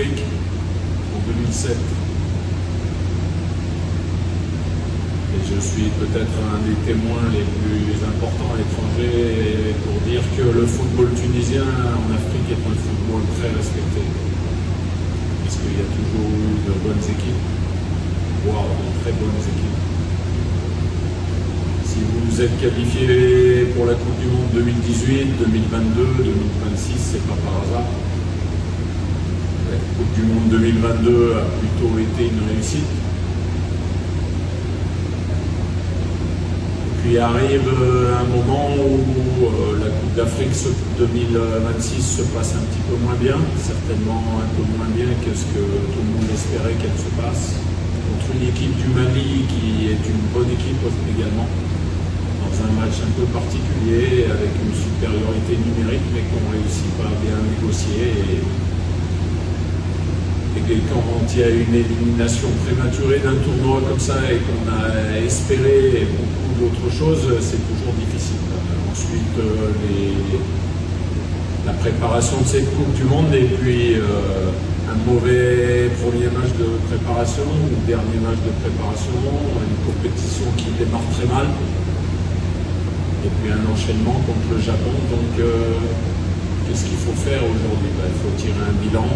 Afrique en 2007. Et je suis peut-être un des témoins les plus importants étrangers pour dire que le football tunisien en Afrique est un football très respecté. Parce qu'il y a toujours eu de bonnes équipes, voire de très bonnes équipes. Si vous êtes qualifié pour la Coupe du Monde 2018, 2022, 2026, c'est pas par hasard. La Coupe du Monde 2022 a plutôt été une réussite. Puis arrive un moment où la Coupe d'Afrique 2026 se passe un petit peu moins bien, certainement un peu moins bien que ce que tout le monde espérait qu'elle se passe, contre une équipe du Mali qui est une bonne équipe également, dans un match un peu particulier, avec une supériorité numérique, mais qu'on ne réussit pas à bien négocier. Et quand il y a une élimination prématurée d'un tournoi comme ça et qu'on a espéré beaucoup d'autres choses, c'est toujours difficile. Ensuite, la préparation de cette Coupe du Monde et puis un mauvais premier match de préparation ou dernier match de préparation, une compétition qui démarre très mal et puis un enchaînement contre le Japon. Donc, qu'est-ce qu'il faut faire aujourd'hui? Il faut tirer un bilan.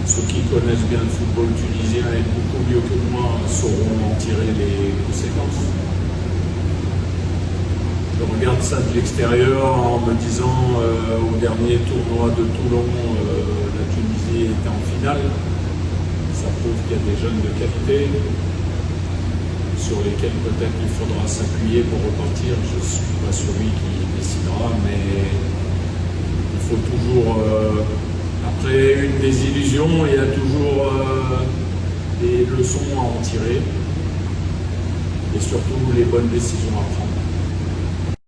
Ceux qui connaissent bien le football tunisien et beaucoup mieux que moi sauront en tirer les conséquences. Je regarde ça de l'extérieur en me disant au dernier tournoi de Toulon, la Tunisie était en finale. Ça prouve qu'il y a des jeunes de qualité sur lesquels peut-être il faudra s'appuyer pour repartir. Je ne suis pas celui qui décidera, mais il faut toujours... après une désillusion, il y a toujours des leçons à en tirer et surtout les bonnes décisions à prendre.